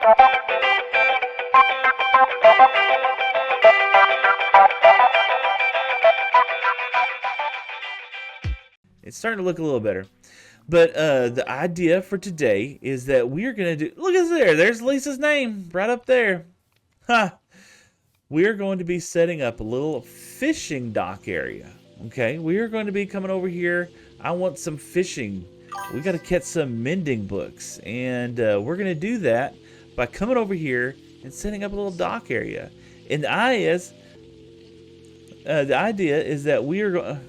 It's starting to look a little better. But the idea for today is that we are going to do. Look at there. There's Lisa's name right up there. Ha! We are going to be setting up a little fishing dock area. Okay, we are going to be coming over here. I want some fishing. We got to catch some mending books, and we're going to do that by coming over here and setting up a little dock area. And the idea is that we are going.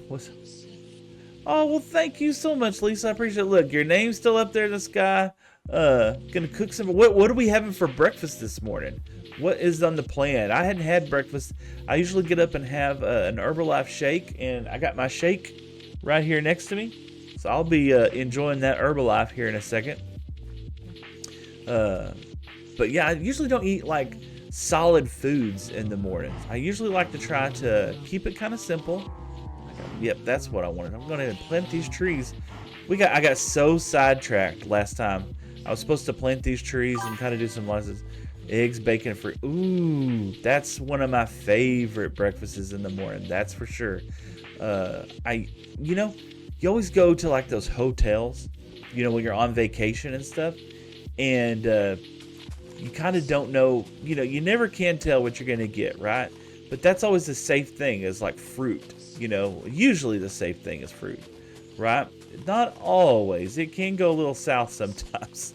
Oh, well, thank you so much, Lisa. I appreciate it. Look, your name's still up there in the sky. Gonna cook some. What are we having for breakfast this morning? What is on the plan? I hadn't had breakfast. I usually get up and have an Herbalife shake, and I got my shake right here next to me. So I'll be enjoying that Herbalife here in a second. But yeah, I usually don't eat like solid foods in the mornings. I usually like to try to keep it kind of simple. Yep, that's what I wanted. I'm going to plant these trees. I got so sidetracked last time. I was supposed to plant these trees and kind of do some lots of eggs, bacon, and fruit. Ooh, that's one of my favorite breakfasts in the morning. That's for sure. You always go to like those hotels, when you're on vacation and stuff, and you kind of don't know. You never can tell what you're going to get, right? But that's always the safe thing is like fruit. Usually the safe thing is fruit, right? Not always. It can go a little south sometimes.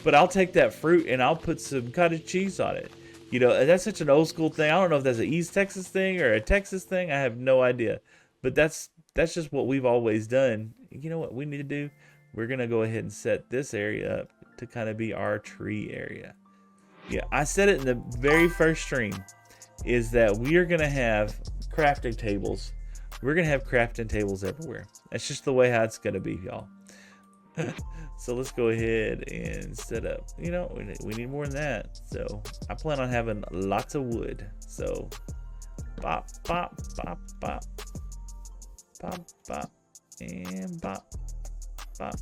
But I'll take that fruit and I'll put some cottage cheese on it. That's such an old school thing. I don't know if that's an East Texas thing or a Texas thing. I have no idea. But that's just what we've always done. You know what we need to do? We're going to go ahead and set this area up to kind of be our tree area. Yeah, I said it in the very first stream, is that we are going to have crafting tables. We're going to have crafting tables everywhere. That's just the way how it's going to be, y'all. So let's go ahead and set up. We need more than that. So I plan on having lots of wood. So bop, bop, bop, bop. Bop, bop, and bop, bop.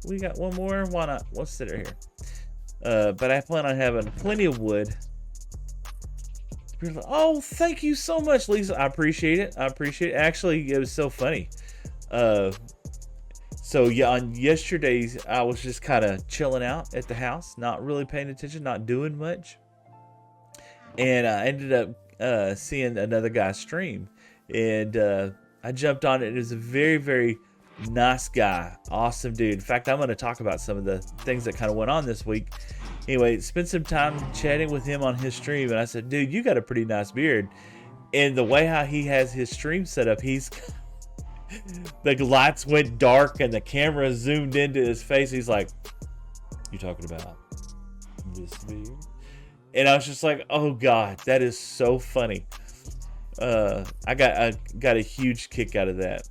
We got one more. Why not? Let's sit right here. But I plan on having plenty of wood. Oh, thank you so much, Lisa. I appreciate it. Actually, it was so funny. So yeah, on yesterday's, I was just kind of chilling out at the house, not really paying attention, not doing much. And I ended up seeing another guy stream. And I jumped on it. It was a very, very nice guy. Awesome dude. In fact, I'm going to talk about some of the things that kind of went on this week. Anyway, spent some time chatting with him on his stream, and I said, dude, you got a pretty nice beard. And the way how he has his stream set up, the lights went dark and the camera zoomed into his face. He's like, you talking about this beard? And I was just like, oh God, that is so funny. I got a huge kick out of that.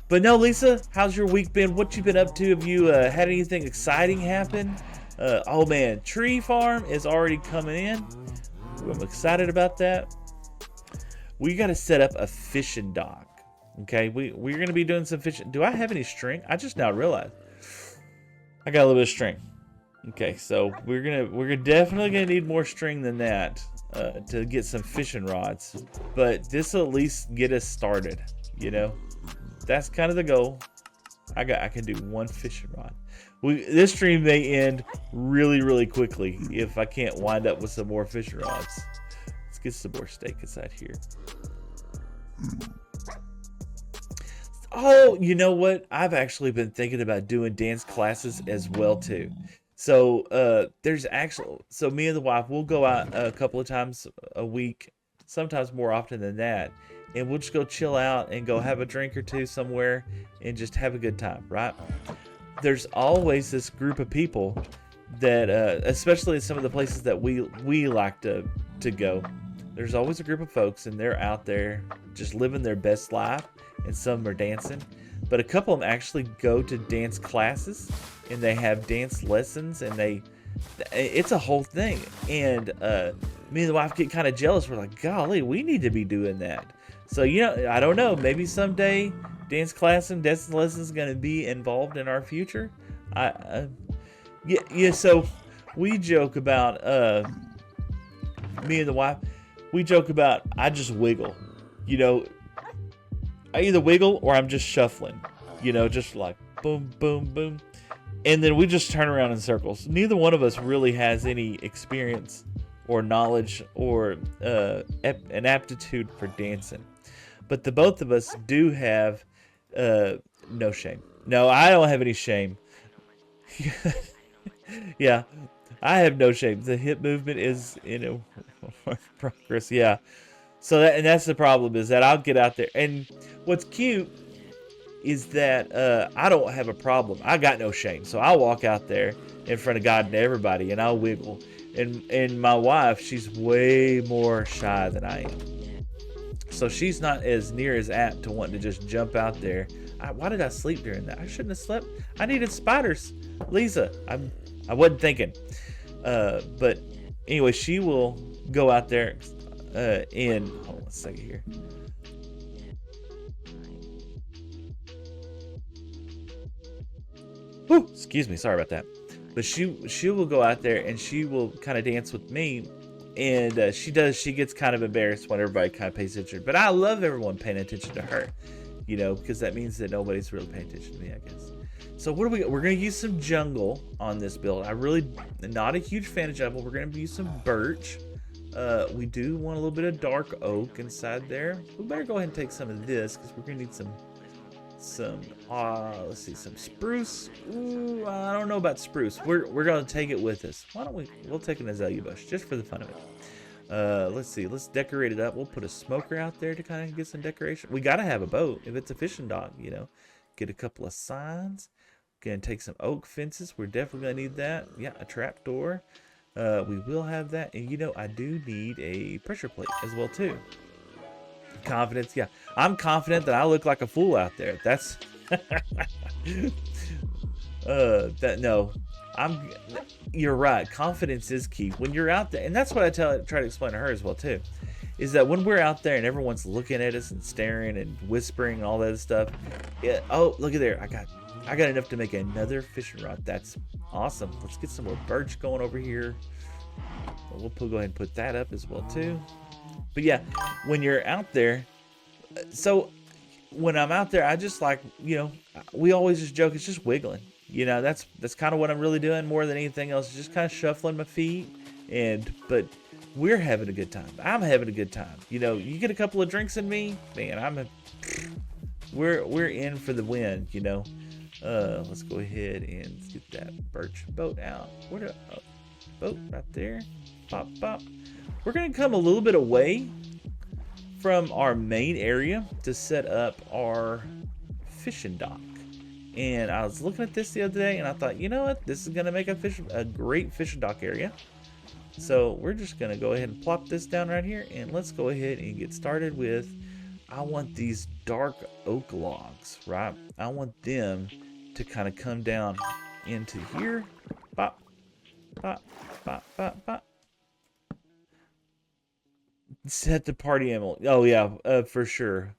But no, Lisa, how's your week been? What you been up to? Have you had anything exciting happen? Oh man, tree farm is already coming in. I'm excited about that. We got to set up a fishing dock. Okay, we're going to be doing some fishing. Do I have any string? I just now realized I got a little bit of string. Okay, so we're definitely gonna need more string than that to get some fishing rods. But this will at least get us started. That's kind of the goal. I can do one fishing rod. This stream may end really, really quickly if I can't wind up with some more fishing rods. Let's get some more steak inside here. Oh, you know what? I've actually been thinking about doing dance classes as well too. So so me and the wife, we'll go out a couple of times a week, sometimes more often than that. And we'll just go chill out and go have a drink or two somewhere and just have a good time, right? There's always this group of people that, especially in some of the places that we like to go, there's always a group of folks and they're out there just living their best life, and some are dancing. But a couple of them actually go to dance classes and they have dance lessons, and it's a whole thing. And me and the wife get kind of jealous. We're like, golly, we need to be doing that. So, I don't know. Maybe someday dance class and dance lessons is going to be involved in our future. So we joke about me and the wife. We joke about I just wiggle. You know, I either wiggle or I'm just shuffling. You know, just like boom, boom, boom, and then we just turn around in circles. Neither one of us really has any experience or knowledge or an aptitude for dancing, but the both of us do have no shame. No, I don't have any shame. Yeah, I have no shame. The hip movement is progress. Yeah. So that's the problem, is that I'll get out there, and what's cute is that I don't have a problem. I got no shame, so I'll walk out there in front of God and everybody, and I'll wiggle. And my wife, she's way more shy than I am, so she's not as near as apt to want to just jump out there. Why did I sleep during that? I shouldn't have slept. I needed spiders, Lisa. I wasn't thinking. But anyway, she will go out there and hold on a second here. Whew, excuse me, sorry about that. But she will go out there and she will kind of dance with me, and she gets kind of embarrassed when everybody kind of pays attention. But I love everyone paying attention to her, you know, because that means that nobody's really paying attention to me, I guess. So what do we got? We're gonna use some jungle on this build. I really not a huge fan of jungle. We're gonna use some birch. We do want a little bit of dark oak inside there. We better go ahead and take some of this because we're gonna need some let's see, some spruce. Ooh, I don't know about spruce. We're gonna take it with us. Why don't we'll take an azalea bush just for the fun of it. Let's see, let's decorate it up. We'll put a smoker out there to kind of get some decoration. We gotta have a boat if it's a fishing dock, you know. Get a couple of signs. Gonna take some oak fences. We're definitely gonna need that. Yeah, a trap door. We will have that, and you know, I do need a pressure plate as well too. Confidence, yeah. I'm confident that I look like a fool out there. That's no. You're right. Confidence is key when you're out there, and that's what I try to explain to her as well too. Is that when we're out there and everyone's looking at us and staring and whispering and all that stuff, yeah, oh, look at there. I got enough to make another fishing rod. That's awesome. Let's get some more birch going over here. We'll go ahead and put that up as well too. But yeah, when you're out there, so when I'm out there, I just like, you know, we always just joke, it's just wiggling. You know, that's kind of what I'm really doing more than anything else. Just kind of shuffling my feet, but we're having a good time. I'm having a good time. You know, you get a couple of drinks in me, man, we're in for the win, you know. Let's go ahead and get that birch boat out. Where boat right there. Pop, pop. We're gonna come a little bit away from our main area to set up our fishing dock. And I was looking at this the other day and I thought, you know what? This is gonna make a great fishing dock area. So we're just gonna go ahead and plop this down right here, and let's go ahead and get started with, I want these dark oak logs, right? I want them to kind of come down into here. Pop, pop, pop, pop, pop. Set the party animal. Oh yeah, for sure.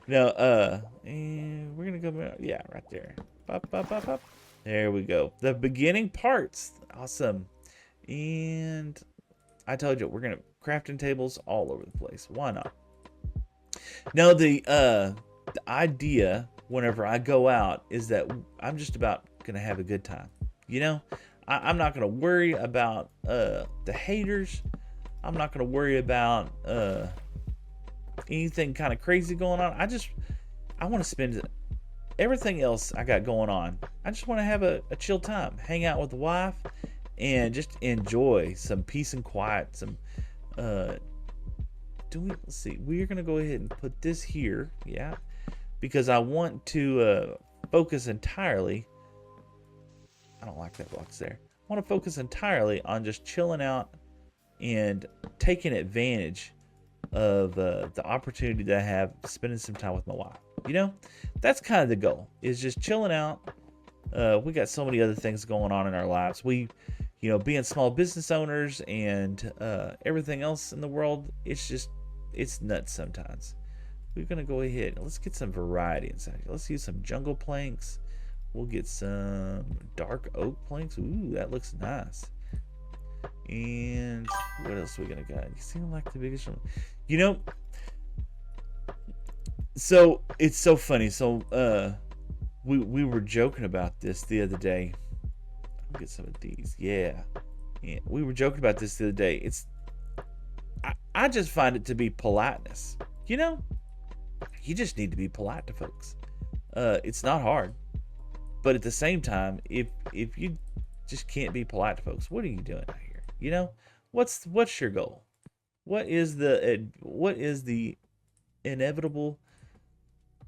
No, and we're gonna go, yeah, right there. Pop, pop, pop, pop. There we go. The beginning parts. Awesome. And I told you, we're gonna crafting tables all over the place. Why not? Now the idea whenever I go out is that I'm just about gonna have a good time. You know, I'm not gonna worry about the haters. I'm not gonna worry about anything kind of crazy going on. I want to spend everything else I got going on. I just want to have a chill time, hang out with the wife, and just enjoy some peace and quiet. Let's see, we're gonna go ahead and put this here, yeah, because I want to focus entirely. I don't like that box there. I want to focus entirely on just chilling out and taking advantage of the opportunity that I have spending some time with my wife. You know, that's kind of the goal, is just chilling out. We got so many other things going on in our lives. We, you know, being small business owners and everything else in the world, it's nuts sometimes. We're gonna go ahead and let's get some variety inside here. Let's use some jungle planks. We'll get some dark oak planks. Ooh, that looks nice. And what else are we gonna got? You seem like the biggest one. You know, so it's so funny. So we were joking about this the other day. I'll get some of these. Yeah. We were joking about this the other day. I just find it to be politeness. You know, you just need to be polite to folks. It's not hard, but at the same time, if you just can't be polite to folks, what are you doing out here? You know, what's your goal? What is the inevitable?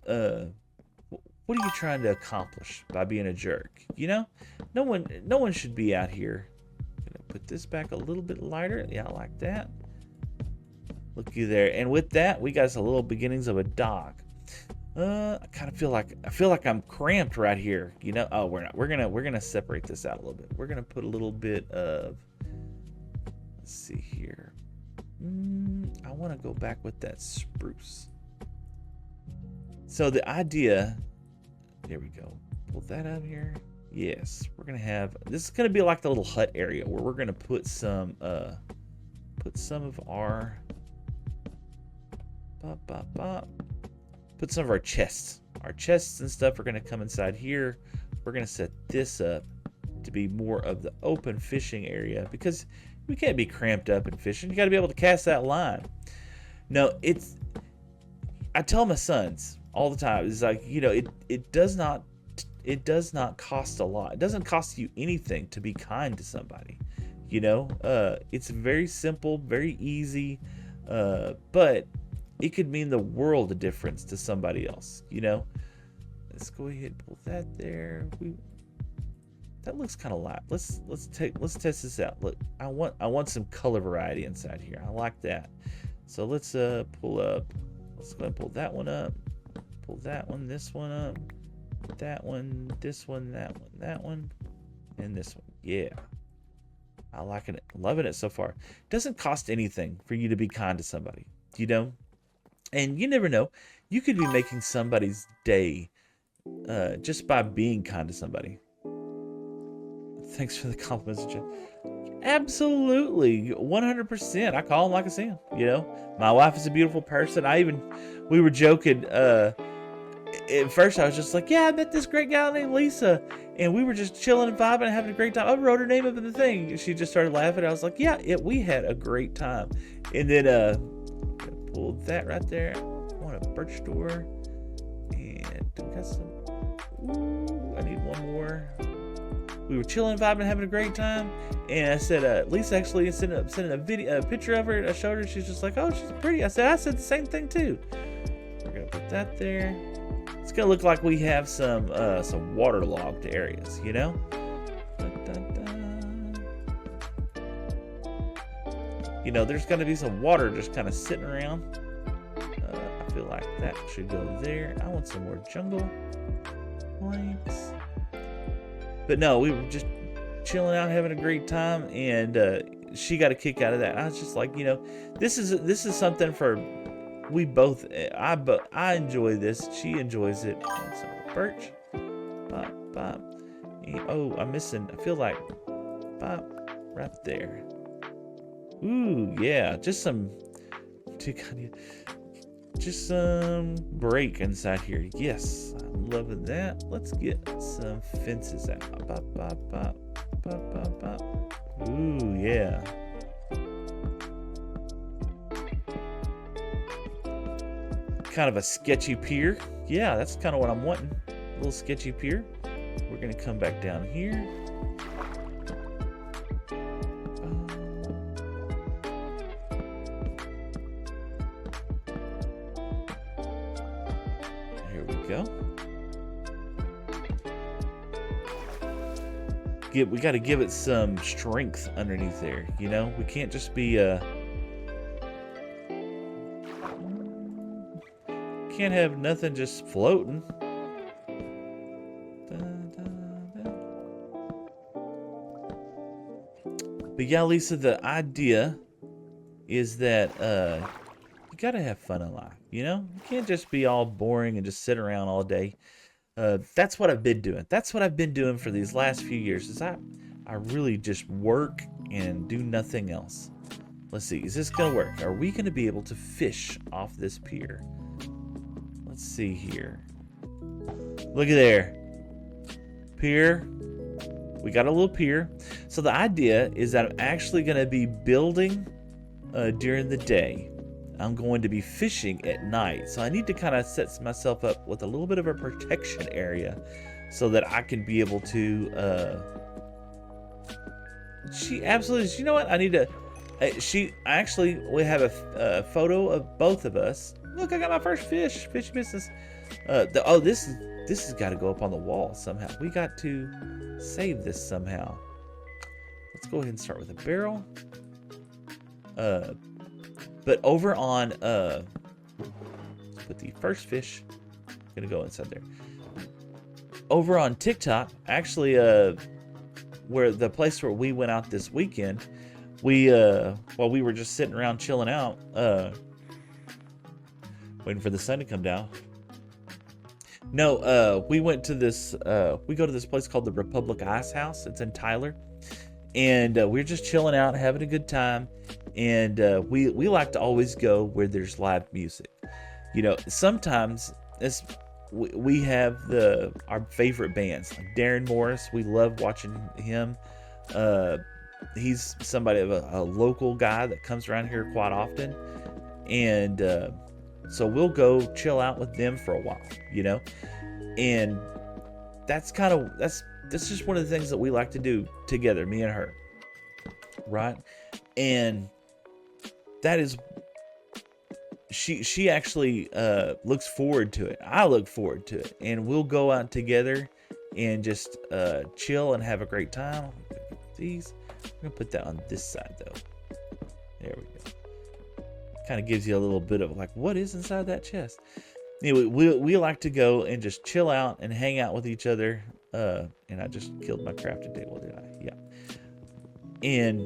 What are you trying to accomplish by being a jerk? You know, no one should be out here. I'm gonna put this back a little bit lighter. Yeah, I like that. Looky there. And with that, we got some little beginnings of a dock. I kind of feel like I'm cramped right here. You know? Oh, we're not. We're gonna separate this out a little bit. We're gonna put a little bit of. Let's see here. I want to go back with that spruce. So the idea. There we go. Pull that up here. Yes, we're gonna have. This is gonna be like the little hut area where we're gonna put some of our. Put some of our chests. Our chests and stuff are going to come inside here. We're going to set this up to be more of the open fishing area because we can't be cramped up in fishing. You got to be able to cast that line. No, I tell my sons all the time. It's like, you know, it does not cost a lot. It doesn't cost you anything to be kind to somebody. You know, it's very simple, very easy, but it could mean the world of difference to somebody else, you know. Let's go ahead and pull that there. That looks kind of light. Let's test this out. Look, I want some color variety inside here. I like that. So let's pull up. Let's go ahead and pull that one up. Pull that one, this one up, that one, this one, that one, and this one. Yeah. I like it. Loving it so far. It doesn't cost anything for you to be kind to somebody, you know? And you never know. You could be making somebody's day just by being kind to somebody. Thanks for the compliments, Jen. Absolutely. 100%. I call them like I see them, you know? My wife is a beautiful person. We were joking. At first, I was just like, yeah, I met this great gal named Lisa. And we were just chilling and vibing and having a great time. I wrote her name up in the thing. She just started laughing. I was like, yeah, we had a great time. And then pulled that right there. I want a birch door. And we got some. Ooh, I need one more. We were chilling, vibing, having a great time. And I said, Lisa actually sending a picture of her. I showed her. She's just like, oh, she's pretty. I said the same thing too. We're gonna put that there. It's gonna look like we have some waterlogged areas, you know. You know, there's gonna be some water just kind of sitting around. I feel like that should go there. I want some more jungle planks. But no, we were just chilling out, having a great time, and she got a kick out of that. I was just like, you know, this is something for we both. I enjoy this. She enjoys it. Some birch, bop bop. Oh, I'm missing. I feel like bop right there. Ooh, yeah, just some break inside here. Yes, I'm loving that. Let's get some fences out. Bop, bop, bop, bop, bop, bop. Ooh, yeah. Kind of a sketchy pier. Yeah, that's kind of what I'm wanting. A little sketchy pier. We're gonna come back down here. We got to give it some strength underneath there, you know. We can't just be can't have nothing just floating. But yeah, Lisa, the idea is that you got to have fun in life, you know. You can't just be all boring and just sit around all day. That's what I've been doing. That's what I've been doing for these last few years. Is I really just work and do nothing else. Let's see. Is this gonna work? Are we gonna be able to fish off this pier? Let's see here. Look at there. Pier. We got a little pier. So the idea is that I'm actually going to be building during the day. I'm going to be fishing at night. So I need to kind of set myself up with a little bit of a protection area so that I can be able to... She absolutely... You know what? I need to... we have a photo of both of us. Look, I got my first fish. Fish business. This has got to go up on the wall somehow. We got to save this somehow. Let's go ahead and start with a barrel. But over on let's put the first fish. Gonna go inside there. Over on TikTok, actually, where the place where we went out this weekend, we while we were just sitting around chilling out, waiting for the sun to come down. No, we went to this, we go to this place called the Republic Ice House. It's in Tyler. And we're just chilling out, having a good time. And we like to always go where there's live music. You know, sometimes we have our favorite bands. Like Darren Morris, we love watching him. He's somebody of a local guy that comes around here quite often. And so we'll go chill out with them for a while, you know? And that's just one of the things that we like to do together, me and her. Right? And that is, she actually looks forward to it. I look forward to it. And we'll go out together and just chill and have a great time. These, I'm going to put that on this side though. There we go. Kind of gives you a little bit of like, what is inside that chest? Anyway, we like to go and just chill out and hang out with each other. And I just killed my crafting table, did I? Yeah. And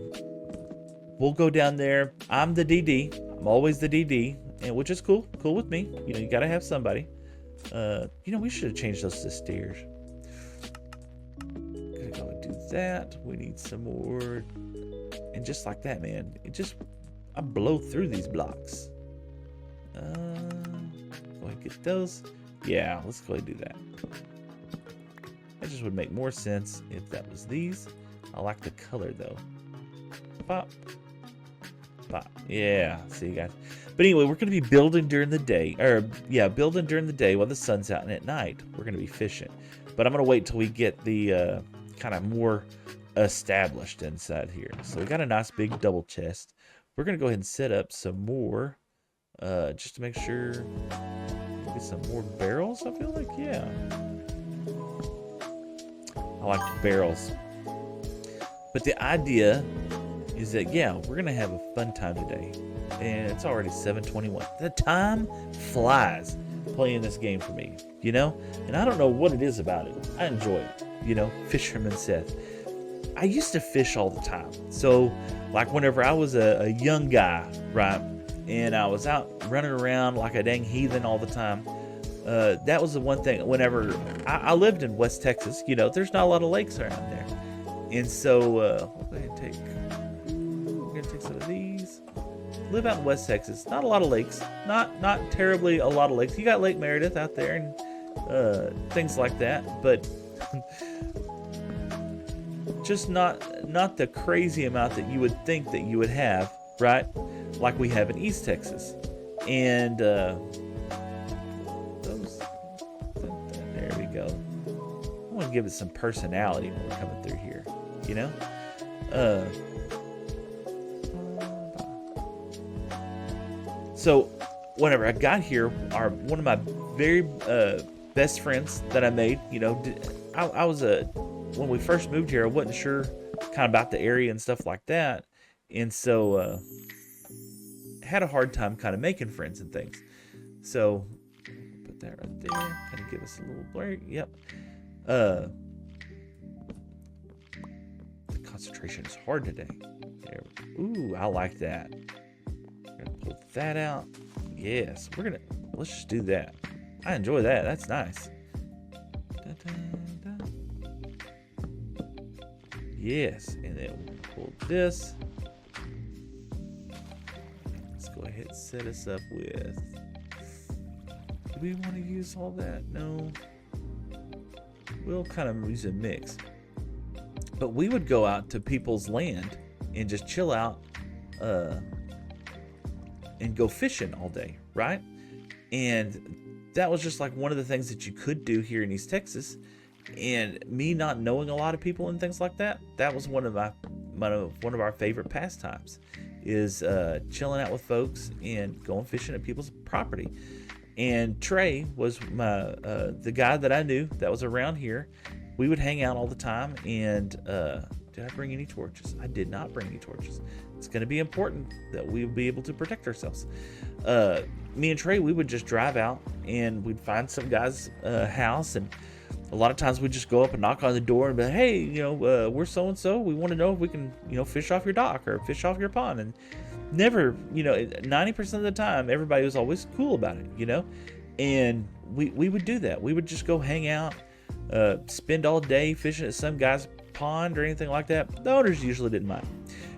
we'll go down there. I'm the DD. I'm always the DD, and which is cool. Cool with me. You know, you gotta have somebody. You know, we should have changed those to stairs. Gonna go and do that. We need some more. And just like that, man. I blow through these blocks. Go ahead and get those. Yeah, let's go ahead and do that. That just would make more sense if that was these. I like the color though. Pop. Pop. Yeah, see you guys. But anyway, we're going to be building during the day. Building during the day while the sun's out, and at night, we're going to be fishing. But I'm going to wait till we get the kind of more established inside here. So we got a nice big double chest. We're going to go ahead and set up some more just to make sure. Get some more barrels, I feel like. Yeah. I like the barrels. But the idea is that, yeah, we're going to have a fun time today. And it's already 7:21. The time flies playing this game for me, you know? And I don't know what it is about it. I enjoy it, you know? Fisherman Seth. I used to fish all the time. So, like, whenever I was a young guy, right? And I was out running around like a dang heathen all the time. That was the one thing. Whenever I lived in West Texas, you know, there's not a lot of lakes around there. And so, we're going to take some of these. Live out in West Texas. Not a lot of lakes. Not terribly a lot of lakes. You got Lake Meredith out there and things like that. But just not the crazy amount that you would think that you would have, right? Like we have in East Texas. And there we go. I want to give it some personality when we're coming through here, you know? So whenever I got here, one of my very best friends that I made, you know, I was when we first moved here, I wasn't sure kind of about the area and stuff like that. And so had a hard time kind of making friends and things. So put that right there, kind of give us a little blur. Yep. The concentration is hard today. There. Ooh, I like that. We're gonna pull that out. Yes, let's just do that. I enjoy that. That's nice. Yes, and then we'll pull this. Let's go ahead and set us up with. Do we want to use all that? No. We'll kind of use a mix. But we would go out to people's land and just chill out and go fishing all day, right? And that was just like one of the things that you could do here in East Texas. And me not knowing a lot of people and things like that, that was one of our favorite pastimes, is chilling out with folks and going fishing at people's property. And Trey was the guy that I knew that was around here. We would hang out all the time. And did I bring any torches? I did not bring any torches. It's going to be important that we be able to protect ourselves. Me and Trey, we would just drive out and we'd find some guy's house, and a lot of times we'd just go up and knock on the door and be like, hey, we're so-and-so. We want to know if we can, fish off your dock or fish off your pond. And never, 90% of the time, everybody was always cool about it, and we would do that. We would just go hang out, spend all day fishing at some guy's pond or anything like that. The owners usually didn't mind.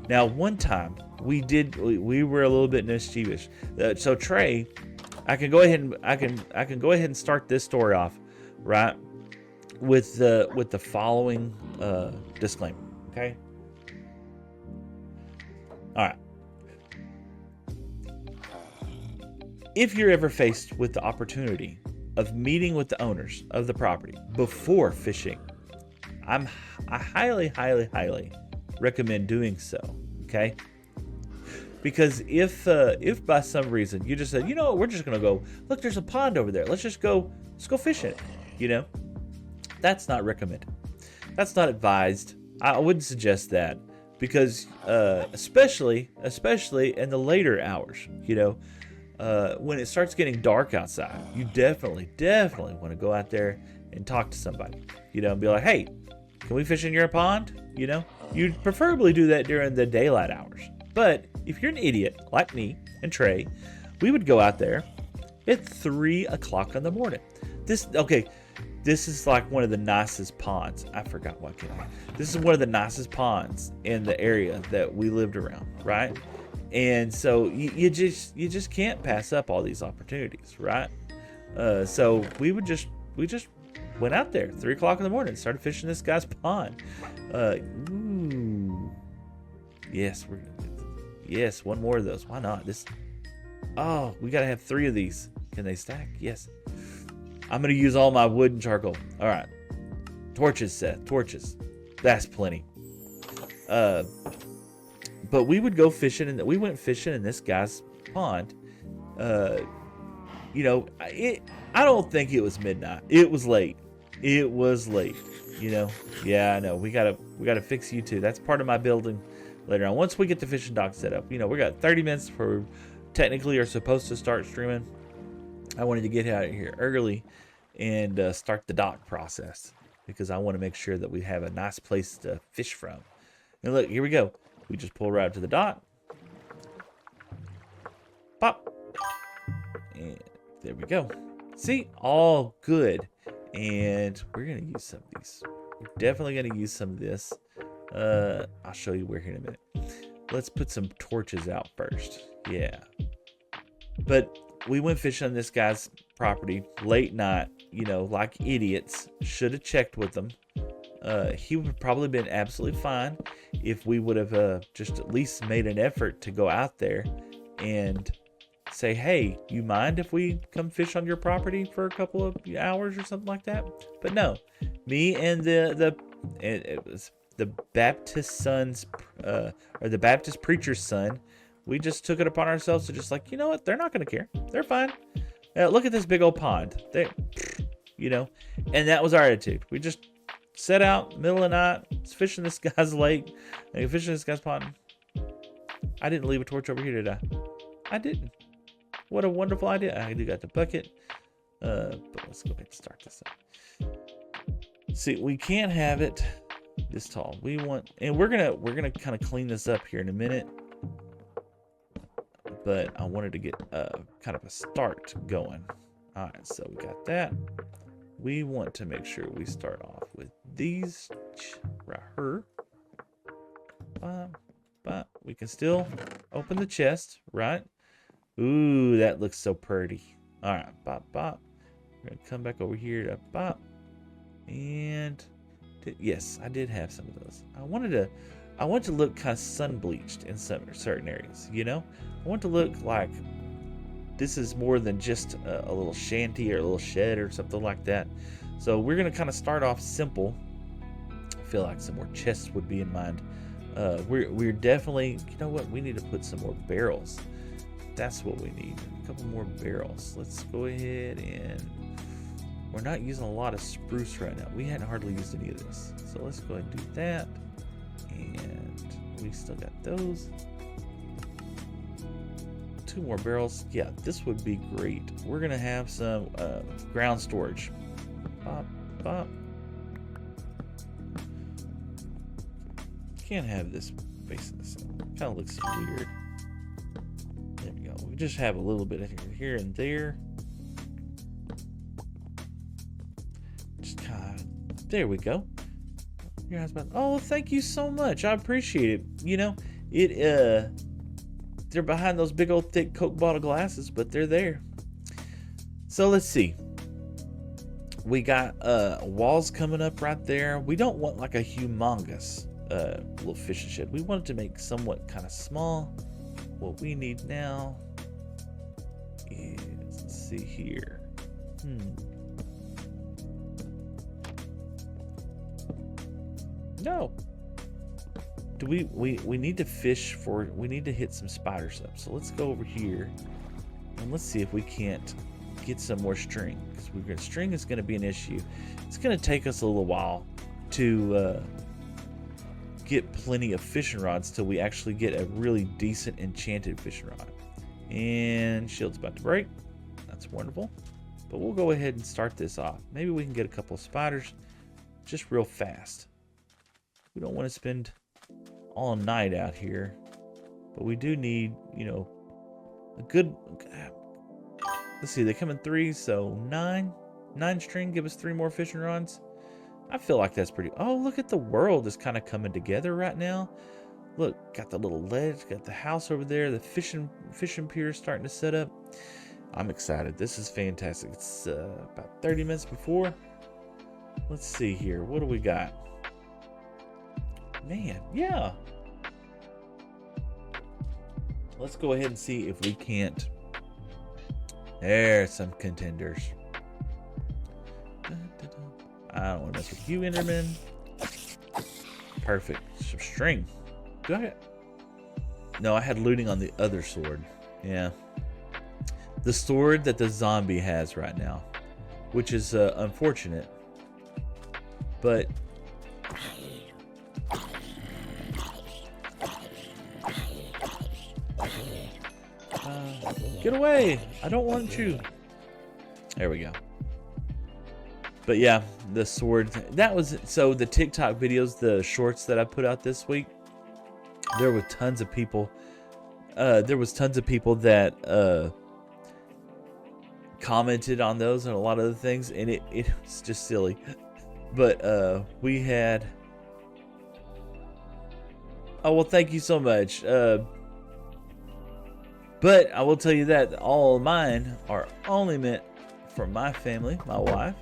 Now, one time we were a little bit mischievous. So Trey, I can go ahead and start this story off, right, with the following disclaimer. Okay. All right. If you're ever faced with the opportunity of meeting with the owners of the property before fishing, I highly, highly, highly recommend doing so. Okay. Because if by some reason you just said, we're just gonna go look, there's a pond over there. Let's go fish it. That's not recommended. That's not advised. I wouldn't suggest that, because especially in the later hours, when it starts getting dark outside, you definitely want to go out there and talk to somebody, and be like, hey, can we fish in your pond? You'd preferably do that during the daylight hours. But if you're an idiot like me and Trey, we would go out there at 3 o'clock in the morning. This is like one of the nicest ponds. I forgot what came out. This is one of the nicest ponds in the area that we lived around, right? And so you just can't pass up all these opportunities, right? So we just went out there 3 o'clock in the morning, started fishing this guy's pond. Yes, one more of those. Why not? We gotta have 3 of these. Can they stack? Yes. I'm gonna use all my wood and charcoal. All right. Torches, Seth. Torches. That's plenty. But we would go fishing, and we went fishing in this guy's pond. I don't think it was midnight. It was late. Yeah, I know. We gotta fix you too. That's part of my building later on. Once we get the fishing dock set up, we got 30 minutes for technically are supposed to start streaming. I wanted to get out of here early and start the dock process, because I want to make sure that we have a nice place to fish from. And look, here we go. We just pull right up to the dock. Pop. And there we go. See? All good. And we're going to use some of these. We're definitely going to use some of this. I'll show you where here in a minute. Let's put some torches out first. Yeah. But we went fishing on this guy's property late night, like idiots. Should have checked with them. He would have probably been absolutely fine if we would have just at least made an effort to go out there and say, hey, you mind if we come fish on your property for a couple of hours or something like that? But no, me and it was the Baptist son's or the Baptist preacher's son, we just took it upon ourselves to just like, you know what, they're not going to care. They're fine. Look at this big old pond. And that was our attitude. We just set out middle of the night, fishing this guy's lake, and fishing this guy's pond. I didn't leave a torch over here, did I? I didn't. What a wonderful idea. I do got the bucket. But let's go ahead and start this up. See, we can't have it this tall. We want, and we're gonna kind of clean this up here in a minute. But I wanted to get kind of a start going. All right, so we got that. We want to make sure we start off with these right here. bop, bop. We can still open the chest, right? Ooh, that looks so pretty. All right, bop, bop. We're gonna come back over here to bop. And yes, I did have some of those. I want to look kind of sun bleached in some certain areas, you know? I want to look like this is more than just a little shanty or a little shed or something like that. So we're gonna kind of start off simple. I feel like some more chests would be in mind. We're definitely, you know what? We need to put some more barrels. That's what we need. A couple more barrels. Let's go ahead and we're not using a lot of spruce right now. We hadn't hardly used any of this. So let's go ahead and do that. And we still got those. 2 more barrels. Yeah, this would be great. We're gonna have some ground storage. Bop, bop. Can't have this facing the sun. Kind of looks weird. There we go. We just have a little bit of here and there. Just kind of, there we go. Your husband. Oh, thank you so much. I appreciate it. You know, they're behind those big old thick Coke bottle glasses, but they're there. So let's see. We got walls coming up right there. We don't want like a humongous little fishing shed. We want it to make somewhat kind of small. What we need now is, let's see here. No. Do we need to fish for, we need to hit some spiders up. So let's go over here and let's see if we can't get some more string, because string is going to be an issue. It's going to take us a little while to get plenty of fishing rods till we actually get a really decent enchanted fishing rod. And shield's about to break. That's wonderful. But we'll go ahead and start this off. Maybe we can get a couple of spiders just real fast. We don't want to spend all night out here, but we do need, you know, a good, let's see, they come in 3, so 9 string, give us 3 more fishing rods. I feel like that's pretty, oh, look at the world is kind of coming together right now. Look, got the little ledge, got the house over there, the fishing pier starting to set up. I'm excited. This is fantastic. It's about 30 minutes before. Let's see here. What do we got? Man, yeah. Let's go ahead and see if we can't. There's some contenders. I don't want to mess with you, Enderman. Perfect. Some string. Do I? No, I had looting on the other sword. Yeah. The sword that the zombie has right now, which is unfortunate. But get away! I don't want you. There we go. But yeah, the sword, that was, so the TikTok videos, the shorts that I put out this week, there were tons of people, that commented on those and a lot of the things, and it was just silly. But we had, oh, well, thank you so much. But I will tell you that all of mine are only meant for my family, my wife.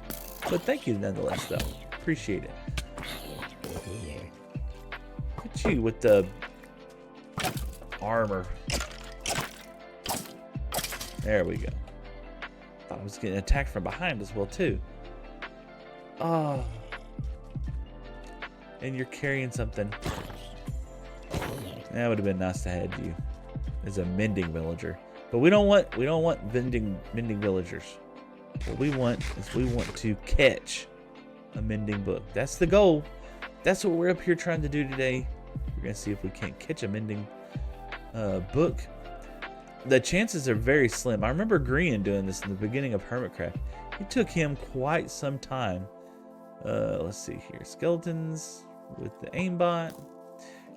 But thank you nonetheless, though. Appreciate it. Look at you with the armor. There we go. Thought I was getting attacked from behind as well, too. Oh. And you're carrying something. That would have been nice to have you as a mending villager. But we don't want mending villagers. What we want is we want to catch a mending book. That's the goal. That's what we're up here trying to do today. We're gonna see if we can't catch a mending book. The chances are very slim. I remember Green doing this in the beginning of Hermitcraft. It took him quite some time. Let's see here. Skeletons with the aimbot.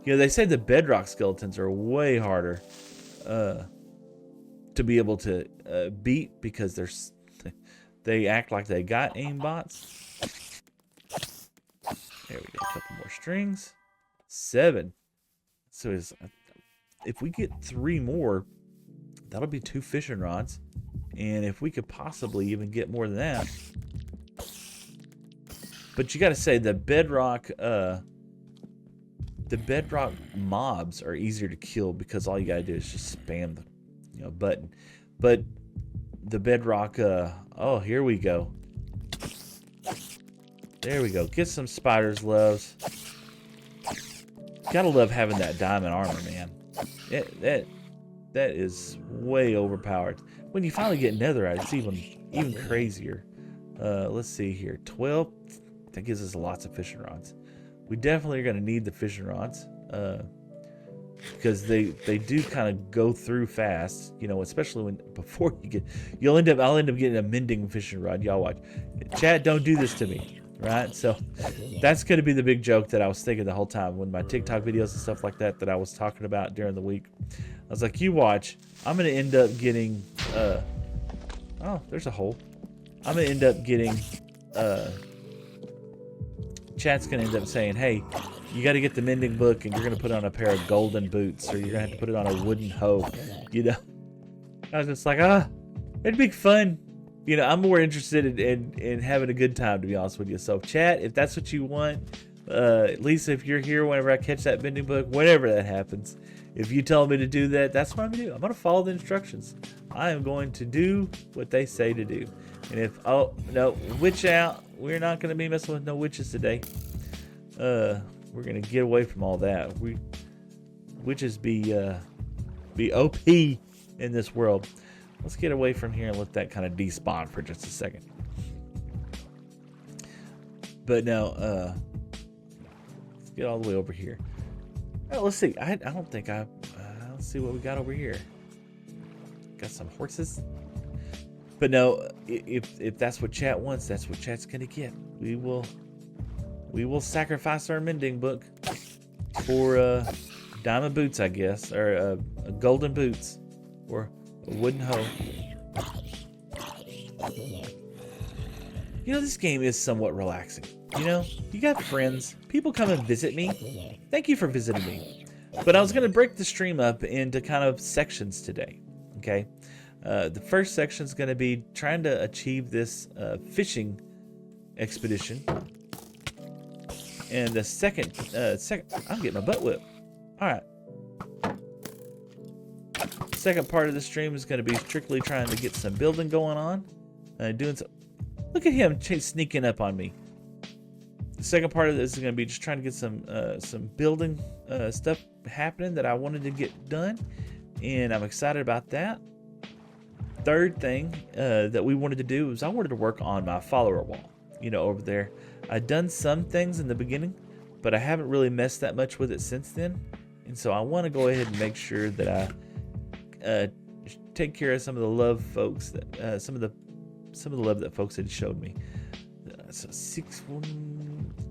You know, they say the bedrock skeletons are way harder to be able to beat because they act like they got aimbots. There we go. A couple more strings. 7. So if we get 3 more, that'll be 2 fishing rods. And if we could possibly even get more than that. But you got to say the bedrock mobs are easier to kill because all you got to do is just spam the button. But the bedrock oh, here we go. There we go. Get some spiders, loves. Gotta love having that diamond armor, man. That is way overpowered. When you finally get netherite, it's even crazier. Let's see here. 12. That gives us lots of fishing rods. We definitely are going to need the fishing rods because they do kind of go through fast. Especially before you get. I'll end up getting a mending fishing rod. Y'all watch. Chat, don't do this to me. Right, so that's going to be the big joke that I was thinking the whole time when my TikTok videos and stuff like that I was talking about during the week. I was like, you watch, I'm going to end up getting, oh, there's a hole. I'm going to end up getting, chat's going to end up saying, hey, you got to get the mending book and you're going to put on a pair of golden boots or you're going to have to put it on a wooden hoe, I was just like, it'd be fun. I'm more interested in having a good time, to be honest with you. So, chat, if that's what you want, Lisa, if you're here whenever I catch that mending book, whenever that happens, if you tell me to do that, that's what I'm going to do. I'm going to follow the instructions. I am going to do what they say to do. And oh, no, witch out. We're not going to be messing with no witches today. We're going to get away from all that. Witches be OP in this world. Let's get away from here and let that kind of despawn for just a second. But now, let's get all the way over here. Let's see. I don't think let's see what we got over here. Got some horses. But no, if that's what chat wants, that's what chat's gonna get. We will sacrifice our mending book for diamond boots, I guess, or golden boots, or a wooden hoe. This game is somewhat relaxing. You got friends. People come and visit me. Thank you for visiting me. But I was going to break the stream up into kind of sections today. Okay? The first section is going to be trying to achieve this fishing expedition. And the second, I'm getting my butt whipped. All right. Second part of the stream is going to be strictly trying to get some building going on, doing some. Look at him sneaking up on me. The second part of this is going to be just trying to get some building stuff happening that I wanted to get done, and I'm excited about that. Third thing that we wanted to do was I wanted to work on my follower wall. Over there, I've done some things in the beginning, but I haven't really messed that much with it since then, and so I want to go ahead and make sure that I take care of some of the love folks that some of the love that folks had showed me. So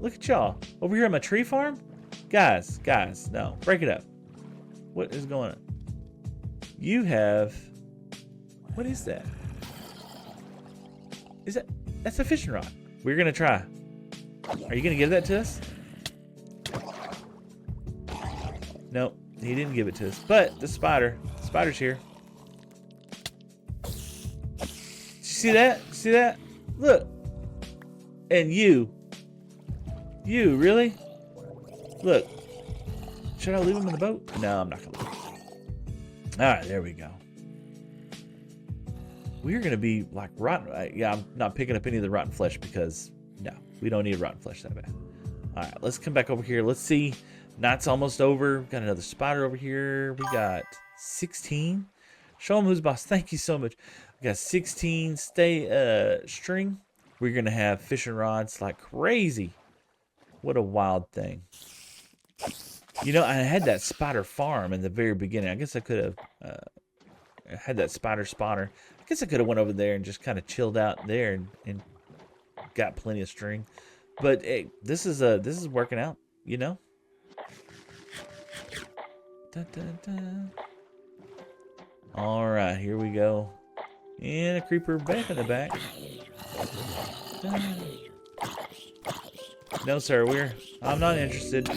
look at y'all over here on my tree farm, guys. No, break it up. What is going on? You have, what is that? That's a fishing rod. We're gonna try. Are you gonna give that to us? Nope, he didn't give it to us. But the spider's here. Did you see that? See that? Look. And you really? Look. Should I leave him in the boat? No, I'm not gonna leave him. All right, there we go. We're gonna be like rotten. Yeah, I'm not picking up any of the rotten flesh because no, we don't need rotten flesh that bad. All right, let's come back over here. Let's see. Night's almost over. We've got another spider over here. We got 16. Show them who's boss. Thank you so much. We got 16 string. We're gonna have fishing rods like crazy. What a wild thing. I had that spider farm in the very beginning. I guess I could have had that spider spawner. I guess I could have went over there and just kind of chilled out there and got plenty of string. But hey, this is working out, Dun, dun, dun. All right, here we go. And a creeper back in the back. No, sir, I'm not interested.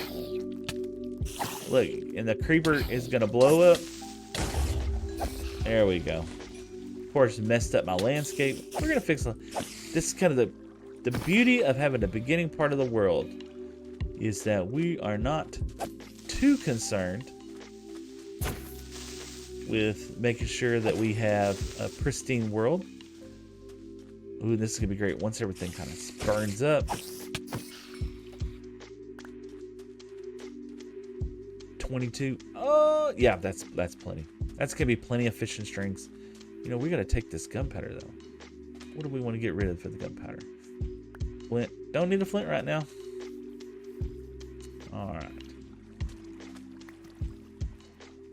Look, and the creeper is gonna blow up. There we go. Of course, messed up my landscape. We're gonna fix it. This is kind of the beauty of having the beginning part of the world, is that we are not too concerned with making sure that we have a pristine world. Ooh, this is gonna be great once everything kind of burns up. 22. Oh, yeah, that's plenty. That's gonna be plenty of fishing strings. You know, we gotta take this gunpowder though. What do we want to get rid of for the gunpowder? Flint. Don't need a flint right now. All right.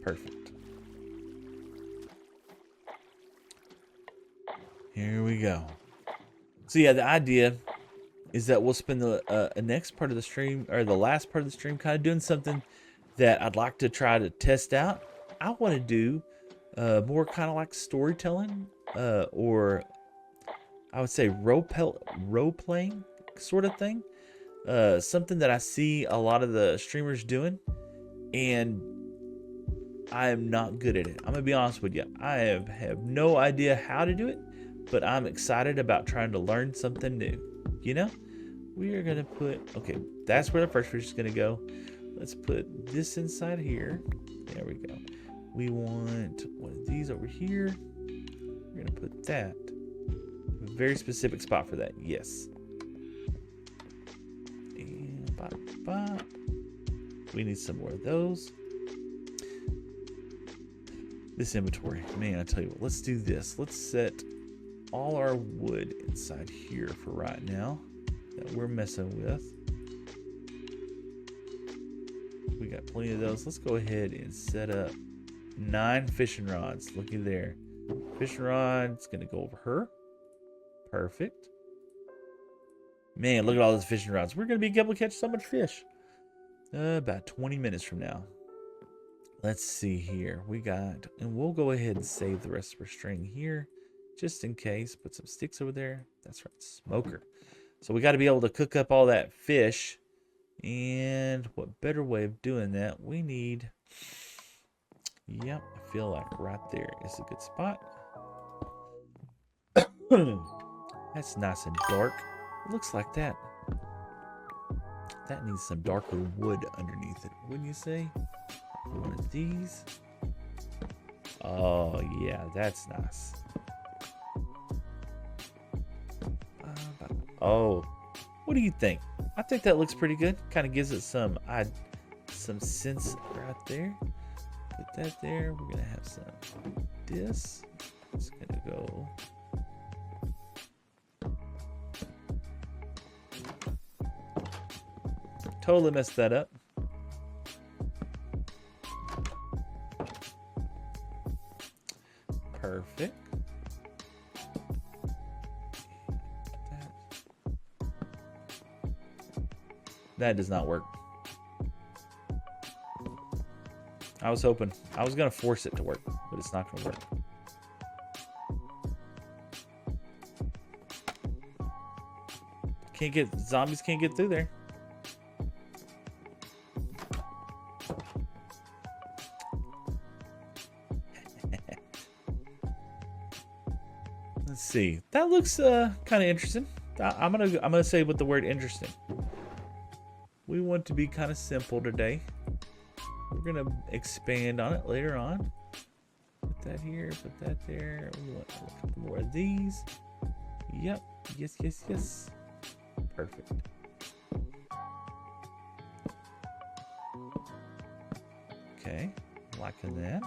Perfect. Here we go. So yeah, the idea is that we'll spend the next part of the stream, or the last part of the stream, kind of doing something that I'd like to try to test out. I want to do more kind of like storytelling, or I would say role playing sort of thing. Something that I see a lot of the streamers doing, and I am not good at it. I'm gonna be honest with you. I have no idea how to do it, but I'm excited about trying to learn something new. You know, we are gonna put, okay, that's where the first fish is gonna go. Let's put this inside here. There we go. We want one of these over here. We're gonna put that. A very specific spot for that. Yes. And bop, bop. We need some more of those. This inventory, man, I tell you what. Let's do this. Let's set all our wood inside here for right now that we're messing with. We got plenty of those. Let's go ahead and set up 9 fishing rods. Looky there. Fishing rod's gonna go over her. Perfect. Man, look at all those fishing rods. We're gonna be able to catch so much fish. About 20 minutes from now. Let's see here. We got, and we'll go ahead and save the rest of our string here, just in case. Put some sticks over there. That's right, smoker. So we got to be able to cook up all that fish. And what better way of doing that? We need, yep, I feel like right there is a good spot. That's nice and dark. It looks like that. That needs some darker wood underneath it, wouldn't you say? One of these. Oh, yeah, that's nice. Oh, what do you think? I think that looks pretty good. Kind of gives it some sense right there. Put that there. We're gonna have some this. It's gonna go. Totally messed that up. Perfect. That does not work. I was hoping. I was going to force it to work, but it's not going to work. Zombies can't get through there. Let's see. That looks kind of interesting. I'm gonna say with the word interesting. We want to be kind of simple today. We're gonna expand on it later on. Put that here. Put that there. We want a couple more of these. Yep. Yes. Yes. Yes. Perfect. Okay. Liking that.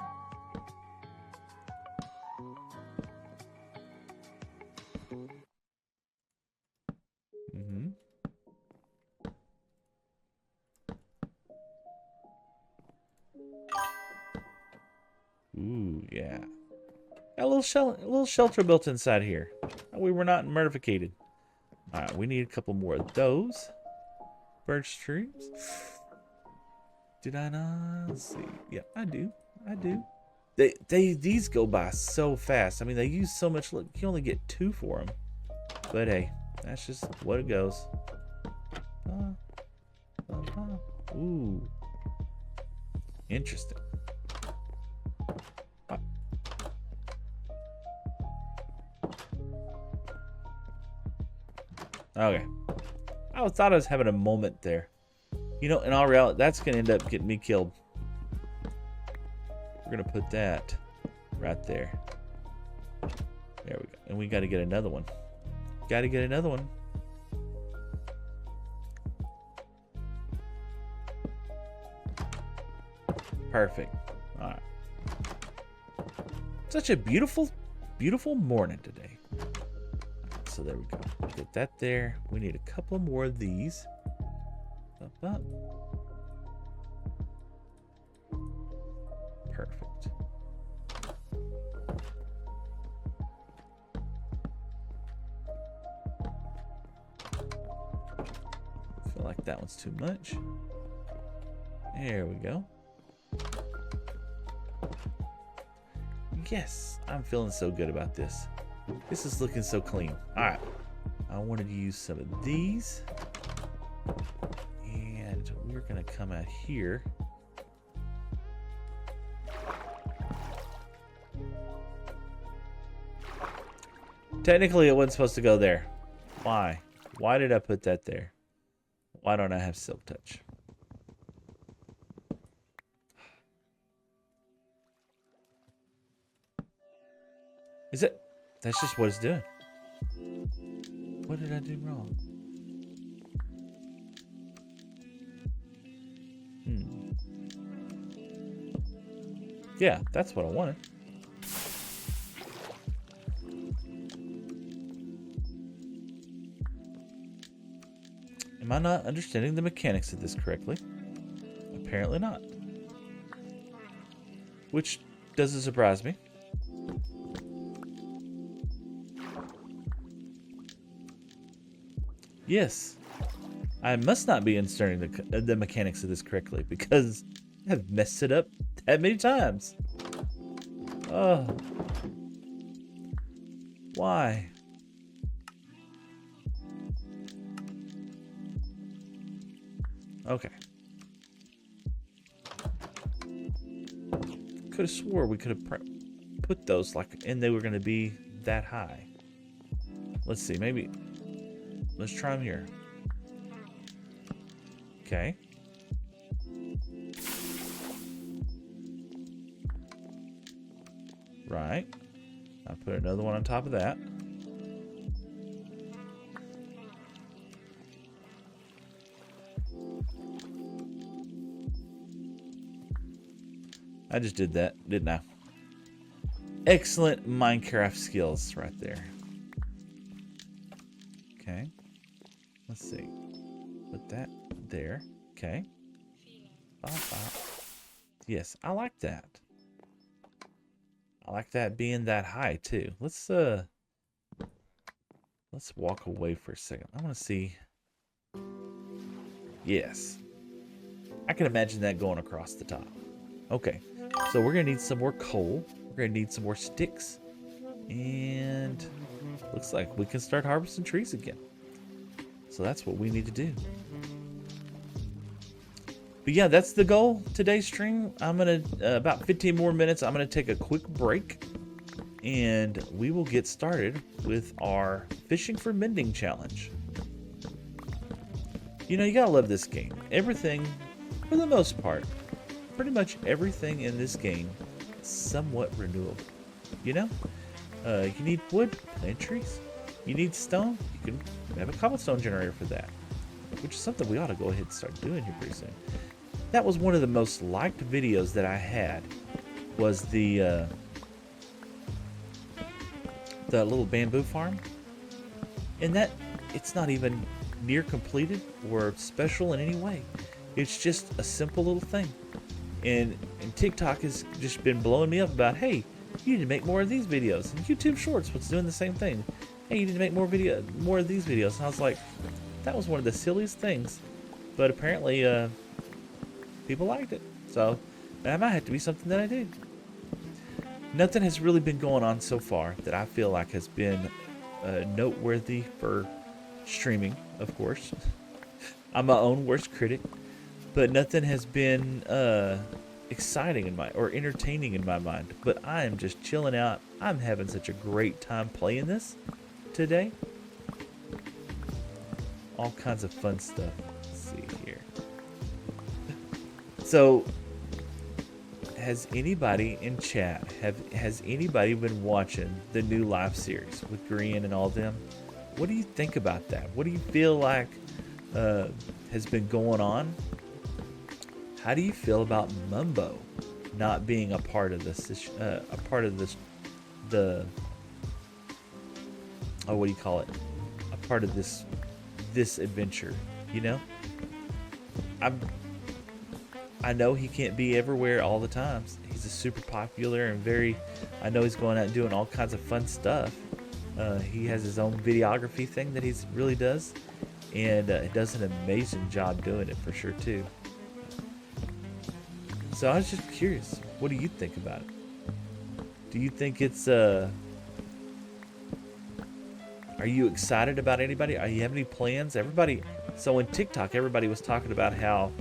Ooh, yeah. Got a little shelter built inside here. We were not murdificated. All right, we need a couple more of those. Birch trees. Did I not? Let's see. Yeah, I do. These go by so fast. I mean, they use so much. Look, you only get 2 for them. But hey, that's just what it goes. Ooh. Interesting. Okay. I thought I was having a moment there. You know, in all reality, that's going to end up getting me killed. We're going to put that right there. There we go. And we got to get another one. Got to get another one. Perfect. All right. Such a beautiful, beautiful morning today. So there we go. Get that there. We need a couple more of these. Up, up. Perfect. Feel like that one's too much. There we go. Yes, I'm feeling so good about this. This is looking so clean. All right. I wanted to use some of these. And we're going to come out here. Technically, it wasn't supposed to go there. Why? Why did I put that there? Why don't I have silk touch? Is it? That's just what it's doing. What did I do wrong? Yeah, that's what I wanted. Am I not understanding the mechanics of this correctly? Apparently not. Which doesn't surprise me. Yes, I must not be understanding the mechanics of this correctly because I've messed it up that many times. Oh, why? Okay. Could have swore we could have put those like, and they were going to be that high. Let's see, maybe. Let's try them here. Okay. Right. I'll put another one on top of that. I just did that, didn't I? Excellent Minecraft skills right there. Okay. Let's see. Put that there. Okay. Yes, I like that. I like that being that high too. Let's walk away for a second. I want to see. Yes. I can imagine that going across the top. Okay. So we're going to need some more coal. We're going to need some more sticks. And looks like we can start harvesting trees again. So that's what we need to do. But yeah, that's the goal today's stream. I'm going to, about 15 more minutes, I'm going to take a quick break. And we will get started with our Fishing for Mending challenge. You know, you got to love this game. Everything, for the most part, pretty much everything in this game is somewhat renewable. You know? You need wood, plant trees. You need stone, you can have a cobblestone generator for that. Which is something we ought to go ahead and start doing here pretty soon. That was one of the most liked videos that I had, was the little bamboo farm. And that, it's not even near completed or special in any way. It's just a simple little thing. And TikTok has just been blowing me up about, hey, you need to make more of these videos. And YouTube Shorts was doing the same thing. Hey, you need to make more of these videos. And I was like, that was one of the silliest things. But apparently, people liked it. So that might have to be something that I do. Nothing has really been going on so far that I feel like has been noteworthy for streaming, of course. I'm my own worst critic. But nothing has been exciting in my, or entertaining in my mind. But I am just chilling out. I'm having such a great time playing this today. All kinds of fun stuff. Let's see here. So, has anybody in chat, has anybody been watching the new live series with Grian and all them? What do you think about that? What do you feel like has been going on? How do you feel about Mumbo not being a part of this? What do you call it? A part of this adventure, you know? I know he can't be everywhere all the times. He's a super popular and I know he's going out and doing all kinds of fun stuff. He has his own videography thing that he really does, and does an amazing job doing it for sure too. So I was just curious, what do you think about it? Do you think it's are you excited about anybody? Are you have any plans? So in TikTok, everybody was talking about how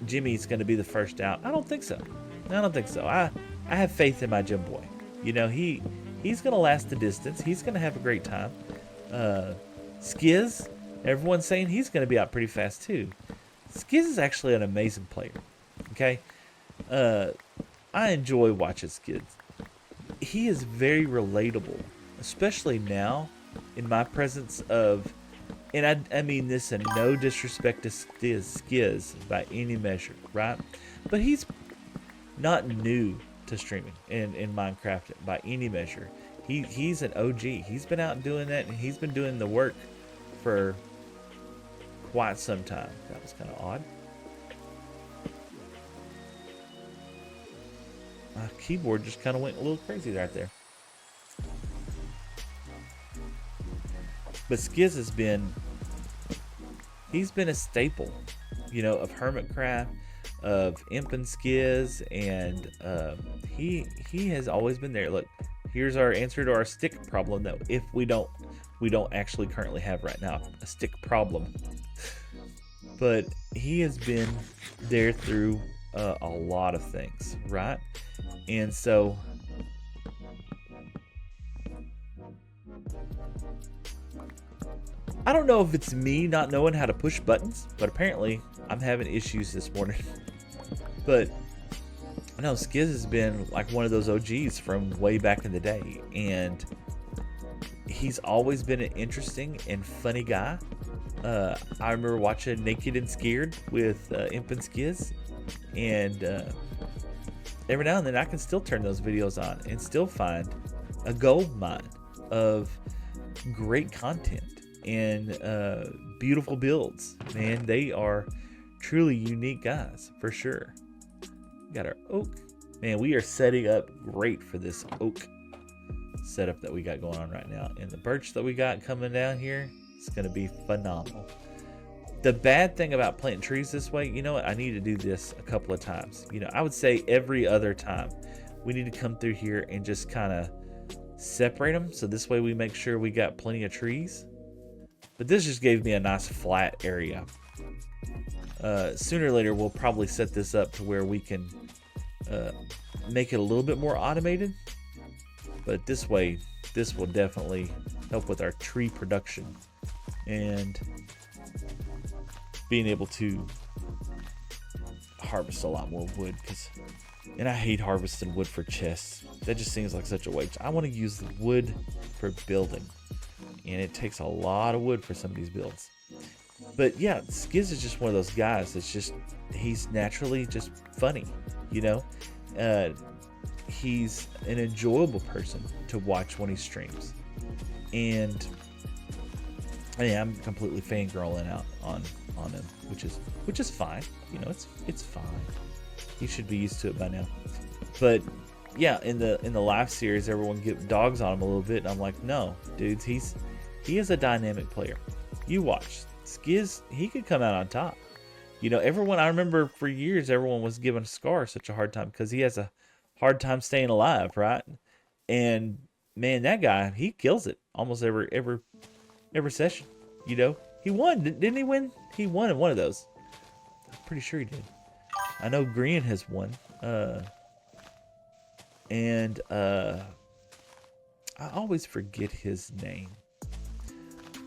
Jimmy's going to be the first out. I don't think so. I have faith in my Jim boy. You know, he's going to last the distance. He's going to have a great time. Skiz, everyone's saying he's going to be out pretty fast too. Skiz is actually an amazing player. Okay? I enjoy watching Skiz. He is very relatable, especially now in my presence of, and I mean this in no disrespect to Skiz by any measure, right? But he's not new to streaming in Minecraft by any measure. He's an OG. He's been out doing that, and he's been doing the work for quite some time. That was kind of odd. My keyboard just kind of went a little crazy right there. But Skiz he's been a staple, you know, of Hermitcraft, of Imp and Skiz, and he has always been there. Look, here's our answer to our stick problem that if we don't actually currently have right now, a stick problem. But he has been there through a lot of things, right? And so I don't know if it's me not knowing how to push buttons, but apparently I'm having issues this morning. But I know Skiz has been like one of those OGs from way back in the day, and he's always been an interesting and funny guy. I remember watching Naked and Scared with Imp and Skiz, and every now and then I can still turn those videos on and still find a gold mine of great content and beautiful builds. Man, they are truly unique guys for sure. Got our oak. Man, we are setting up great for this oak setup that we got going on right now. And the birch that we got coming down here, it's going to be phenomenal. The bad thing about planting trees this way, you know what? I need to do this a couple of times. You know, I would say every other time. We need to come through here and just kind of separate them. So this way we make sure we got plenty of trees. But this just gave me a nice flat area. Sooner or later, we'll probably set this up to where we can make it a little bit more automated. But this way, this will definitely help with our tree production and being able to harvest a lot more wood. And I hate harvesting wood for chests. That just seems like such a waste. I want to use the wood for building, and it takes a lot of wood for some of these builds. But yeah, Skiz is just one of those guys that's just, he's naturally just funny, you know? He's an enjoyable person to watch when he streams. And yeah, I'm completely fangirling out on him, which is fine. You know, it's fine. He should be used to it by now. But yeah, in the live series, everyone get dogs on him a little bit, and I'm like, no, dudes, he is a dynamic player. You watch Skiz, he could come out on top. You know, I remember for years, everyone was giving Scar such a hard time because he has a hard time staying alive, right? And man, that guy, he kills it almost every session. You know, he won, didn't he win? He won in one of those. I'm pretty sure he did. I know Grian has one. And I always forget his name.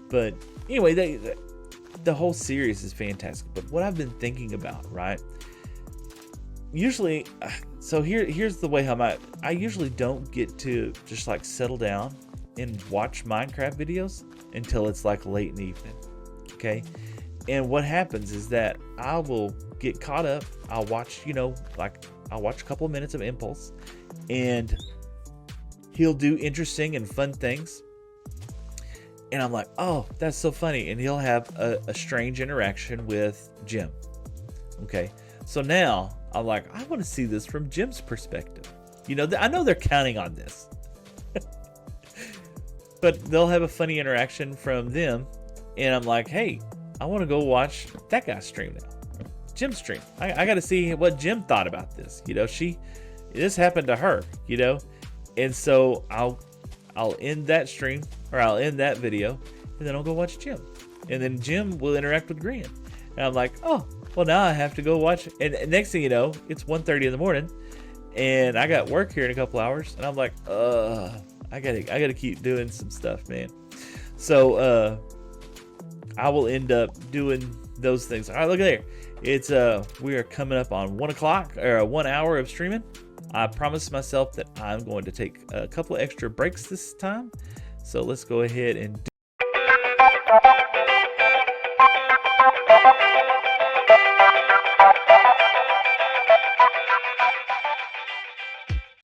But anyway, the whole series is fantastic. But what I've been thinking about, right? Usually, so here's the way how I usually don't get to just like settle down and watch Minecraft videos until it's like late in the evening. Okay. And what happens is that I will get caught up. I'll watch, I'll watch a couple of minutes of Impulse, and he'll do interesting and fun things. And I'm like, oh, that's so funny. And he'll have a strange interaction with Jim. Okay. So now I'm like, I want to see this from Jim's perspective. I know they're counting on this. But they'll have a funny interaction from them. And I'm like, hey, I want to go watch that guy's stream now. Jim's stream. I got to see what Jim thought about this. This happened to her, And so I'll end that stream, or I'll end that video, and then I'll go watch Jim. And then Jim will interact with Grian. And I'm like, oh, well, now I have to go watch. And next thing you know, it's 1:30 in the morning, and I got work here in a couple hours. And I'm like, I gotta keep doing some stuff, man. So I will end up doing those things. All right, look at there. It's we are coming up on 1 o'clock, or 1 hour of streaming. I promised myself that I'm going to take a couple of extra breaks this time. So let's go ahead and